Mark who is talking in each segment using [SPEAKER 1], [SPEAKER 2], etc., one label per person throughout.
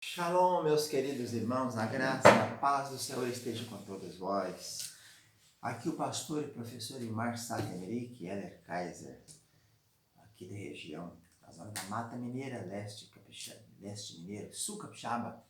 [SPEAKER 1] Shalom, meus queridos irmãos, na graça e na paz do Senhor esteja com todos vós. Aqui o pastor e professor Imar Satemeric Heller Kaiser, aqui da região, da zona da Mata Mineira, leste mineiro, sul capixaba.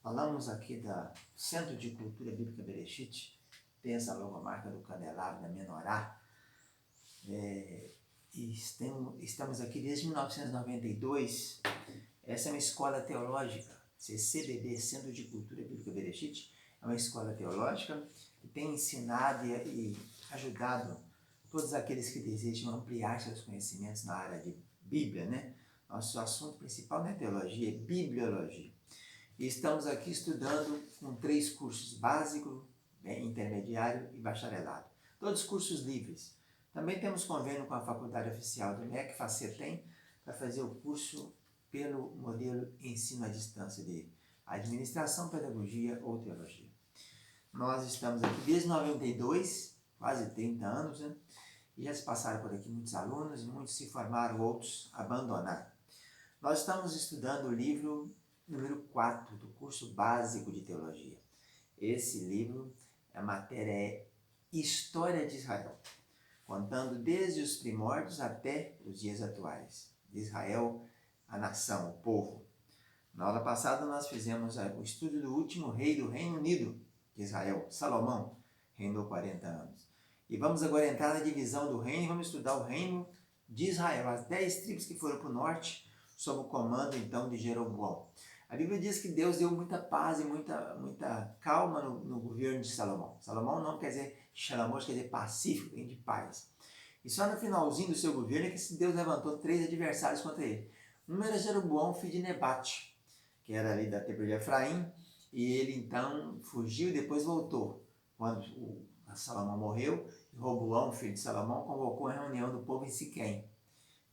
[SPEAKER 1] Falamos aqui do Centro de Cultura Bíblica Bereshit, tem essa logomarca do candelabro da Menorá. E estamos aqui desde 1992. Essa é uma escola teológica, CCBB, Centro de Cultura Bíblica Bereshit, é uma escola teológica que tem ensinado e ajudado todos aqueles que desejam ampliar seus conhecimentos na área de Bíblia, né? Nosso assunto principal não é teologia, é bibliologia. E estamos aqui estudando com 3 cursos: básico, intermediário e bacharelado. Todos cursos livres. Também temos convênio com a Faculdade Oficial do MEC, FACETEM, para fazer o curso pelo modelo ensino à distância de administração, pedagogia ou teologia. Nós estamos aqui desde 92, quase 30 anos, né? E já se passaram por aqui muitos alunos, muitos se formaram, outros abandonaram. Nós estamos estudando o livro número 4 do curso básico de teologia. Esse livro, a matéria é História de Israel, contando desde os primórdios até os dias atuais. De Israel, a nação, o povo. Na aula passada nós fizemos o estudo do último rei do Reino Unido de Israel, Salomão, reinou 40 anos. E vamos agora entrar na divisão do reino e vamos estudar o reino de Israel, as 10 tribos que foram para o norte, sob o comando então de Jeroboão. A Bíblia diz que Deus deu muita paz e muita calma no governo de Salomão. Salomão não quer dizer Shalom, quer dizer pacífico, vem de paz. E só no finalzinho do seu governo é que Deus levantou 3 adversários contra ele. Um era Jeroboão, filho de Nebate, que era ali da tribo de Efraim, e ele então fugiu e depois voltou. Quando Salomão morreu, Roboão, filho de Salomão, convocou a reunião do povo em Siquém.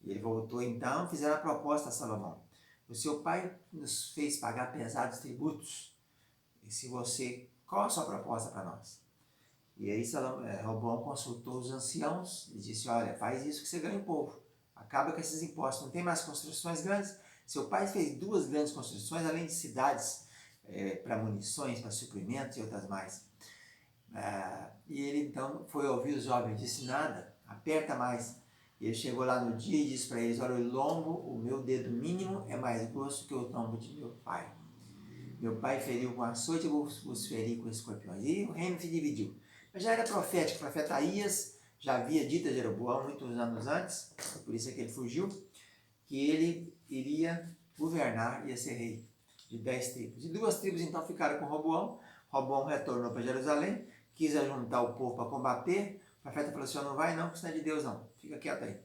[SPEAKER 1] E ele voltou então, fizeram a proposta a Salomão: o seu pai nos fez pagar pesados tributos, qual a sua proposta para nós? E aí Roboão consultou os anciãos e disse: olha, faz isso que você ganha o povo. Acaba com esses impostos, não tem mais construções grandes. Seu pai fez 2 grandes construções, além de cidades para munições, para suprimentos e outras mais. E ele então foi ouvir os jovens, disse: nada, aperta mais. E ele chegou lá no dia e disse para eles: olha, o lombo, o meu dedo mínimo é mais grosso que o lombo de meu pai. Meu pai feriu com açoite, eu vos feri com escorpiões. E o reino se dividiu. Mas já era profético, o profeta Aías já havia dito a Jeroboão muitos anos antes, por isso é que ele fugiu, que ele iria governar, ia ser rei de 10 tribos. E 2 tribos então ficaram com Roboão. Roboão retornou para Jerusalém, quis ajuntar o povo para combater. O profeta falou assim: não vai não, que isso não é de Deus não, fica quieto aí.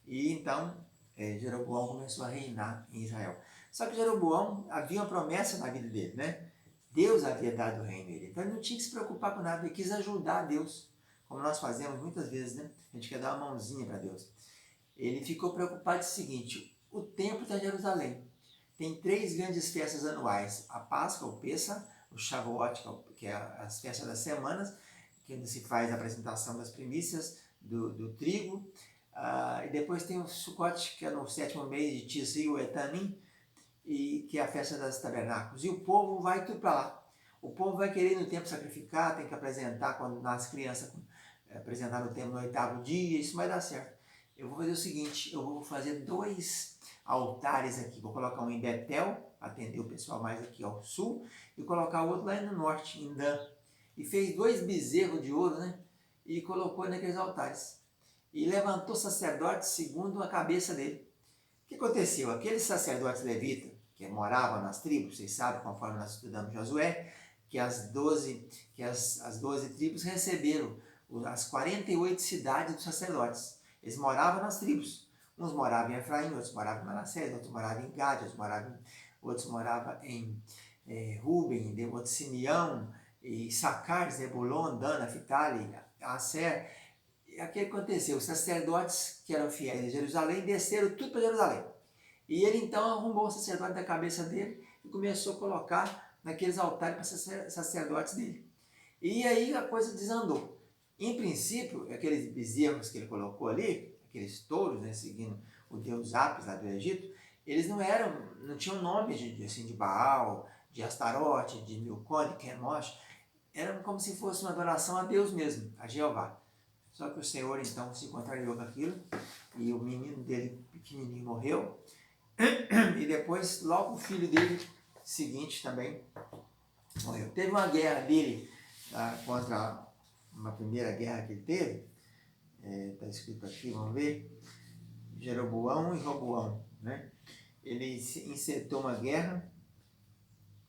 [SPEAKER 1] E então Jeroboão começou a reinar em Israel. Só que Jeroboão, havia uma promessa na vida dele, né? Deus havia dado o reino a ele. Então ele não tinha que se preocupar com nada, ele quis ajudar Deus, como nós fazemos muitas vezes, né? A gente quer dar uma mãozinha para Deus. Ele ficou preocupado com o seguinte: o templo está em Jerusalém. Tem 3 grandes festas anuais: a Páscoa, o Pêssar, o Shavuot, que é as festas das semanas, que se faz a apresentação das primícias do trigo. E depois tem o Sukkot, que é no 7º mês de Tisri, o Etanim, e que é a festa das tabernáculos. E o povo vai tudo para lá. O povo vai querer no templo sacrificar, tem que apresentar, quando nasce criança, apresentar no templo no 8º dia, isso vai dar certo. Eu vou fazer o seguinte: eu vou fazer 2 altares aqui. Vou colocar um em Betel, atender o pessoal mais aqui ao sul, e colocar o outro lá no norte, em Dan. E fez 2 bezerros de ouro, né? E colocou naqueles altares. E levantou sacerdotes segundo a cabeça dele. O que aconteceu? Aqueles sacerdotes levitas que moravam nas tribos, vocês sabem, conforme nós estudamos Josué, que as 12 tribos receberam as 48 cidades dos sacerdotes. Eles moravam nas tribos. Uns moravam em Efraim, outros moravam em Manassés, outros moravam em Gade, outros moravam em Ruben, outros Simeão, Issacar, Zebulon, Dan, Naphtali, Aser. E o que aconteceu? Os sacerdotes que eram fiéis a Jerusalém desceram tudo para Jerusalém. E ele então arrumou o sacerdote da cabeça dele e começou a colocar naqueles altares para sacerdotes dele. E aí a coisa desandou. Em princípio, aqueles bezerros que ele colocou ali, aqueles touros, né, seguindo o deus Apis lá do Egito, eles não tinham nome de Baal, de Astarote, de Milcom, de Quemosh. Era como se fosse uma adoração a Deus mesmo, a Jeová. Só que o Senhor então se contrariou com aquilo e o menino dele pequenininho morreu. E depois, logo o filho dele seguinte também morreu. Teve uma guerra dele contra uma primeira guerra que ele teve. Está escrito aqui, vamos ver. Jeroboão e Roboão, né? Ele insertou uma guerra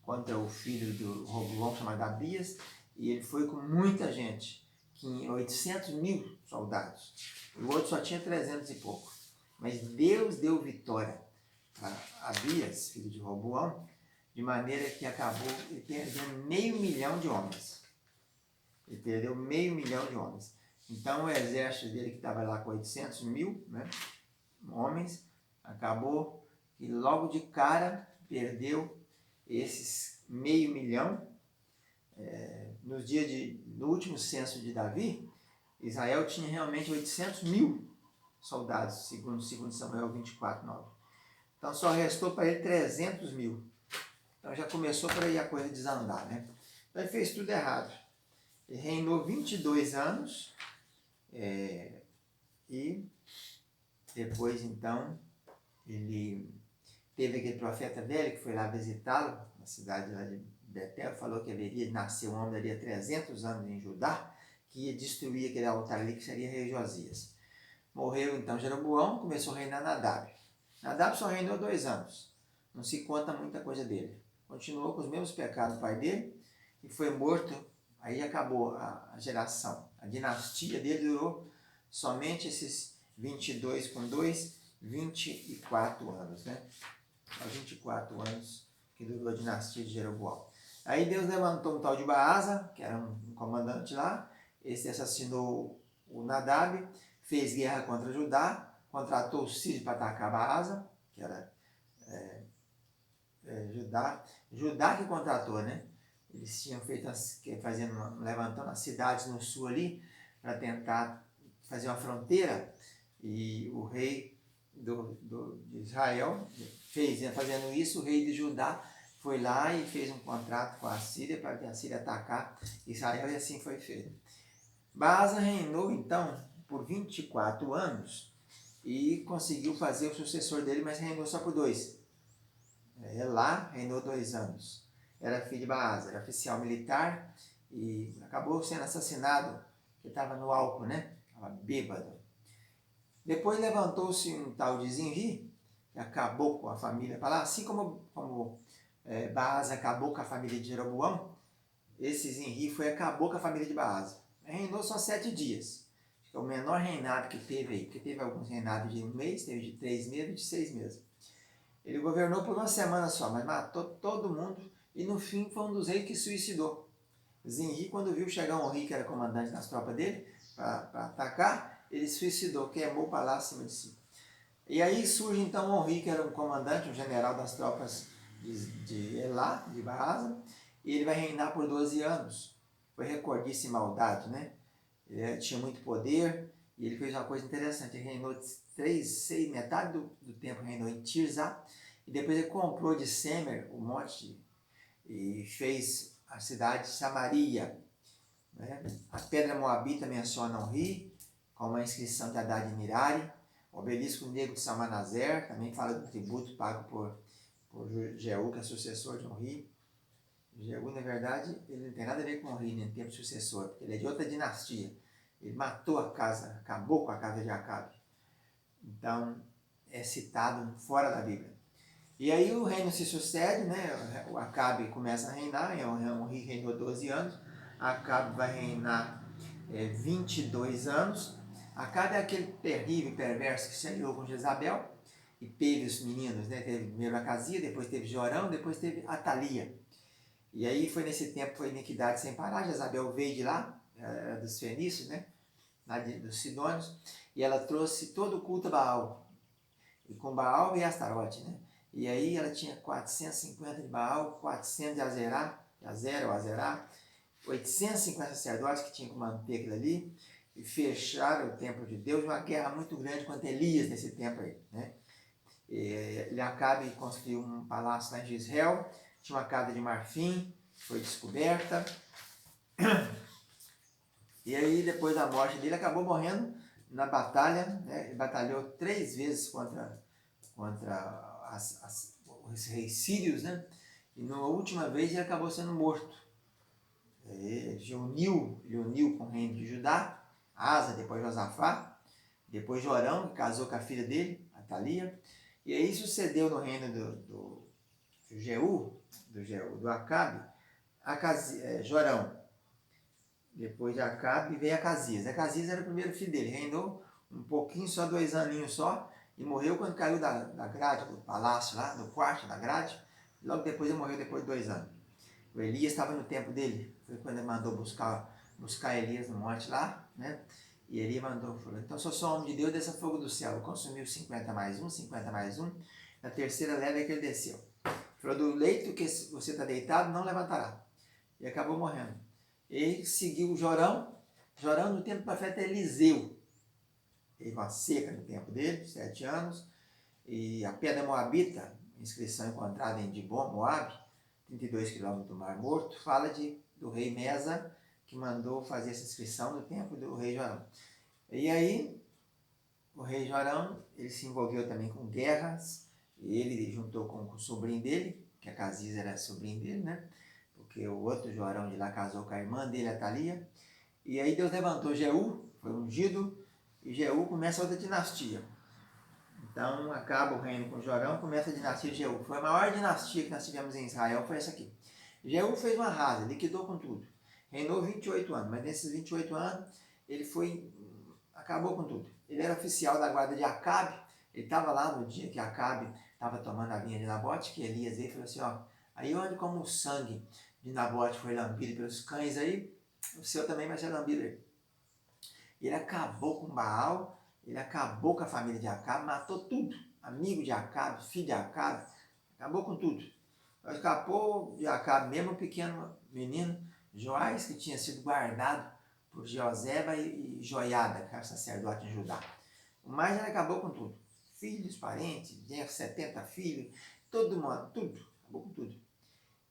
[SPEAKER 1] contra o filho do Roboão, chamado Abias, e ele foi com muita gente, 800.000 soldados. O outro só tinha 300 e pouco. Mas Deus deu vitória a Abias, filho de Roboão, de maneira que acabou ele perdendo 500.000 de homens. Ele perdeu 500.000 de homens. Então o exército dele, que estava lá com 800.000, né, homens, acabou que logo de cara perdeu esses 500.000. No último censo de Davi, Israel tinha realmente 800.000 soldados, segundo Samuel 24:9. Então só restou para ele 300.000. Então já começou por aí a coisa desandar, né? Então ele fez tudo errado. Ele reinou 22 anos e depois então ele teve aquele profeta velho que foi lá visitá-lo na cidade lá de Betel, falou que haveria de nascer um homem daria 300 anos em Judá, que ia destruir aquele altar ali que seria rei Josias. Morreu então Jeroboão, começou a reinar Nadab. Nadab só reinou 2 anos, não se conta muita coisa dele. Continuou com os mesmos pecados do pai dele e foi morto. Aí acabou a geração. A dinastia dele durou somente esses 22 com 2, 24 anos, né? 24 anos que durou a dinastia de Jeroboão. Aí Deus levantou um tal de Baasa, que era um comandante lá. Esse assassinou o Nadab, fez guerra contra Judá, contratou o Sírio para atacar Baasa, que era Judá que contratou, né? Eles tinham feito, levantando as cidades no sul ali, para tentar fazer uma fronteira, e o rei de Israel fazendo isso, o rei de Judá foi lá e fez um contrato com a Síria, para que a Síria atacar Israel, e assim foi feito. Baasa reinou então por 24 anos, e conseguiu fazer o sucessor dele, mas reinou só por 2. Elá reinou 2 anos. Era filho de Baasa, era oficial militar e acabou sendo assassinado, porque estava no álcool, né? Estava bêbado. Depois levantou-se um tal de Zinri, que acabou com a família para lá, assim como Baasa acabou com a família de Jeroboão, esse Zinri acabou com a família de Baasa. Reinou só 7 dias. É o menor reinado que teve aí, porque teve alguns reinados de 1 mês, teve de 3 meses e de 6 meses. Ele governou por 1 semana só, mas matou todo mundo e no fim foi um dos reis que se suicidou. Zinri, quando viu chegar um rei que era comandante das tropas dele para atacar, ele se suicidou, queimou o palácio acima de si. E aí surge então Onri, que era um comandante, um general das tropas de Elá, de Baasa, e ele vai reinar por 12 anos. Foi recordista em maldade, né? Ele tinha muito poder e ele fez uma coisa interessante. Ele reinou metade do tempo reinou em Tirzá, e depois ele comprou de Semer o monte e fez a cidade de Samaria. Né? A pedra moabita menciona Onri, com uma inscrição de Haddad Mirari. O obelisco negro de Salmanazer também fala do tributo pago por Jeú, que é sucessor de Onri. Jeú, na verdade, ele não tem nada a ver com Onri, nem tempo sucessor, porque ele é de outra dinastia. Ele matou a casa, acabou com a casa de Acabe. Então, é citado fora da Bíblia. E aí o reino se sucede, né? O Acabe começa a reinar, Onri reinou 12 anos, Acabe vai reinar 22 anos. Acabe é aquele terrível, perverso que se aliou com Jezabel e teve os meninos, né? Teve primeiro Acazia, depois teve Jorão, depois teve Atalia. E aí foi nesse tempo, foi iniquidade sem parar. Jezabel veio de lá, dos fenícios, né? Lá dos sidônios, e ela trouxe todo o culto a Baal. E com Baal e Astarote, né? E aí ela tinha 450 de Baal, 400 de Azerá, 850 sacerdotes que tinham que manter aquilo ali, e fecharam o templo de Deus, uma guerra muito grande contra Elias nesse tempo aí, né? Ele Acabe construiu um palácio lá em Jezreel, tinha uma casa de marfim, foi descoberta. E aí, depois da morte dele, acabou morrendo na batalha, né? Ele batalhou 3 vezes contra os reis sírios, né? E na última vez ele acabou sendo morto. Ele uniu com o reino de Judá, Asa, depois Josafá, depois Jorão, que casou com a filha dele, Atalia. E aí sucedeu no reino do Acabe, Jorão. Depois de Acabe veio Acasias. Acasias era o primeiro filho dele, reinou um pouquinho, só 2 aninhos só, e morreu quando caiu da grade do palácio lá, do quarto da grade. Logo depois ele morreu depois de 2 anos. O Elias estava no tempo dele, foi quando ele mandou buscar Elias no monte lá, né? E ele falou, então se eu sou homem de Deus, desça fogo do céu. Consumiu 50 mais 1, 50 mais 1. Na terceira leva é que ele desceu. Falou, do leito que você está deitado, não levantará. E acabou morrendo. Ele seguiu Jorão no tempo do profeta Eliseu. Teve uma seca no tempo dele, 7 anos. E a pedra moabita, inscrição encontrada em Dibon, Moab, 32 quilômetros do Mar Morto, fala do rei Mesa, que mandou fazer essa inscrição no tempo do rei Jorão. E aí, o rei Jorão, ele se envolveu também com guerras, e ele juntou com o sobrinho dele, que Acasias era sobrinho dele, né? Porque o outro Jorão de lá casou com a irmã dele, Atalia. E aí Deus levantou Jeú, foi ungido, e Jeú começa outra dinastia. Então acaba o reino com Jorão, começa a dinastia de Jeú. Foi a maior dinastia que nós tivemos em Israel, foi essa aqui. Jeú fez uma arrasa, liquidou com tudo. Reinou 28 anos, mas nesses 28 anos ele acabou com tudo. Ele era oficial da guarda de Acabe, ele estava lá no dia que Acabe estava tomando a vinha de Nabote, que Elias veio e falou assim, ó, aí onde como o sangue de Nabote foi lambido pelos cães aí, o seu também vai ser lambido aí. Ele acabou com Baal, ele acabou com a família de Acabe, matou tudo. Amigo de Acabe, filho de Acabe, acabou com tudo. Escapou de Acabe mesmo um pequeno menino, Joás, que tinha sido guardado por Jeozeba e Joiada, que era sacerdote em Judá. Mas ele acabou com tudo. Filhos, parentes, tinha 70 filhos, todo mundo, tudo, acabou com tudo.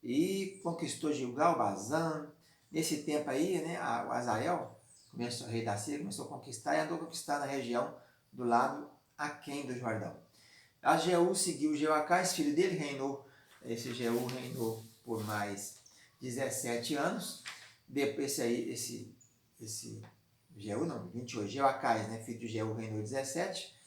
[SPEAKER 1] E conquistou Gilgal, Bazã. Nesse tempo aí, né, o Azael, o rei da Síria, começou a conquistar e andou conquistando a região do lado aquém do Jordão. A Jeú seguiu Jeoacás, filho dele, reinou. Esse Jeú reinou por mais 17 anos. Depois esse Jeú, não, 28, Jeoacás, né, filho de Jeú, reinou 17.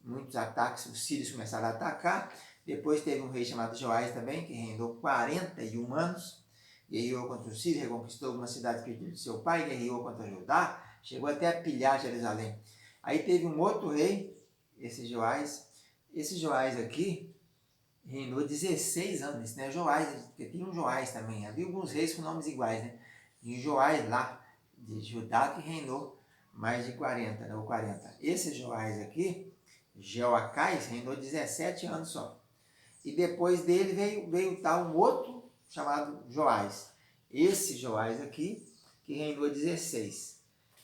[SPEAKER 1] Muitos ataques, os sírios começaram a atacar. Depois teve um rei chamado Joás também, que reinou 41 anos. Guerreou contra os sírios, reconquistou algumas cidades perdidas de seu pai, guerreou contra Judá, chegou até a pilhar Jerusalém. Aí teve um outro rei, esse Joás. Esse Joás aqui reinou 16 anos, isso não é Joás, porque tem um Joás também. Havia alguns reis com nomes iguais, né? E Joás lá, de Judá, que reinou mais de 40, né? Ou 40. Esse Joás aqui, Jeoacás, reinou 17 anos só. E depois dele veio tal um outro chamado Joás. Esse Joás aqui, que reinou 16.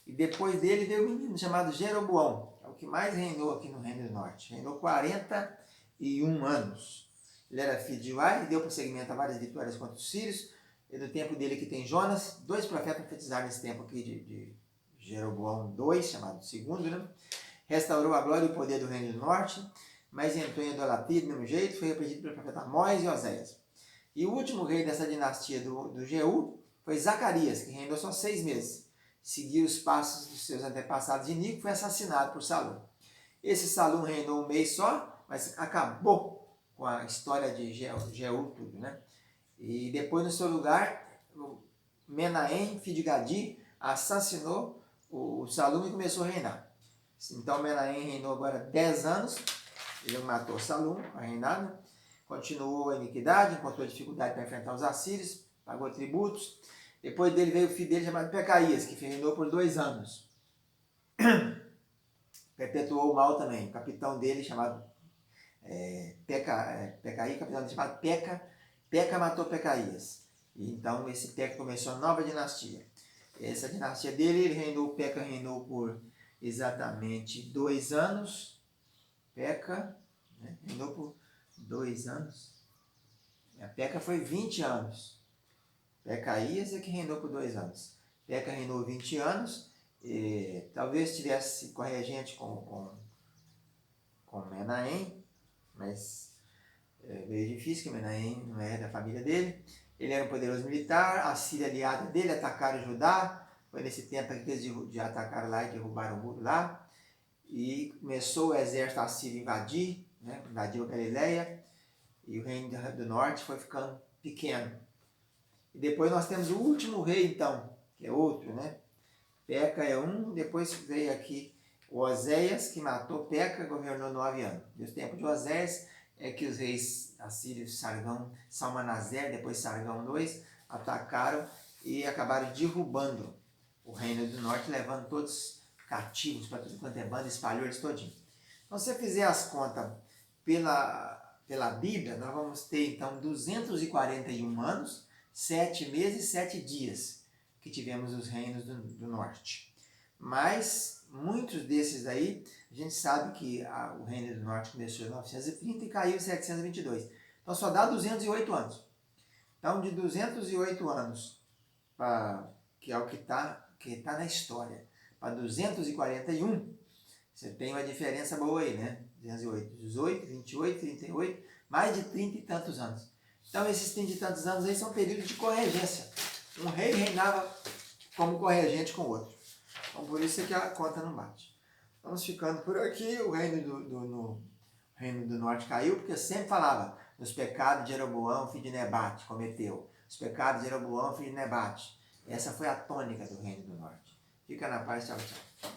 [SPEAKER 1] E depois dele veio um menino chamado Jeroboão, é o que mais reinou aqui no Reino do Norte. Reinou 41 anos. Ele era filho de Joás e deu prosseguimento a várias vitórias contra os sírios. E no tempo dele que tem Jonas, 2 profetas profetizaram nesse tempo aqui de Jeroboão 2, chamado segundo, né? Restaurou a glória e o poder do Reino do Norte, mas entrou em idolatria do mesmo jeito, foi repreendido pelo profeta Amós e Oséias. E o último rei dessa dinastia do Jeú foi Zacarias, que reinou só 6 meses. Seguiu os passos dos seus antepassados de Nico, foi assassinado por Salum. Esse Salum reinou um mês só, mas acabou com a história de Jeú tudo, né? E depois, no seu lugar, Menahem, filho de Gadi, assassinou o Salum e começou a reinar. Então Menahem reinou agora 10 anos, ele matou Salum, a reinada, continuou a iniquidade, encontrou dificuldade para enfrentar os assírios, pagou tributos. Depois dele veio o filho dele chamado Pecaías, que reinou por 2 anos. Perpetuou o mal também. O capitão dele chamado Pecaí, capitão dele chamado Peca matou Pecaías. E então esse Peca começou a nova dinastia. Essa dinastia dele, Peca reinou por exatamente 2 anos. Peca, né? Reinou por 2 anos. A Peca foi 20 anos. Pecaías é que reinou por 2 anos. Peca reinou 20 anos, e talvez tivesse corregente com Menahem, mas veio difícil, que Menahem não é da família dele. Ele era um poderoso militar, a Síria aliada dele, atacaram Judá. Foi nesse tempo que eles de atacaram lá e derrubaram o muro lá. E começou o exército assírio a invadir, né? Invadiu a Galileia, e o reino do norte foi ficando pequeno. E depois nós temos o último rei, então, que é outro, né? Peca é um, depois veio aqui o Oséias, que matou Peca, governou 9 anos. No tempo de Oséias é que os reis assírios, Sargão, Salmanaser, depois Sargão II, atacaram e acabaram derrubando o reino do norte, levando todos cativos para tudo quanto é banda, espalhou eles todinho. Então, se você fizer as contas pela Bíblia, nós vamos ter, então, 241 anos, 7 meses e 7 dias que tivemos os reinos do norte. Mas muitos desses aí, a gente sabe que o reino do norte começou em 930 e caiu em 722. Então só dá 208 anos. Então de 208 anos, que é o que tá na história, para 241, você tem uma diferença boa aí, né? 208, 18, 28, 38, mais de 30 e tantos anos. Então esses 30 e tantos anos aí são períodos de corregência. Um rei reinava como corregente com o outro. Então por isso é que a conta não bate. Vamos ficando por aqui. O reino do norte caiu, porque eu sempre falava dos pecados de Jeroboão, filho de Nebate, cometeu. Os pecados de Jeroboão, filho de Nebate. Essa foi a tônica do reino do norte. Fica na paz, tchau, tchau.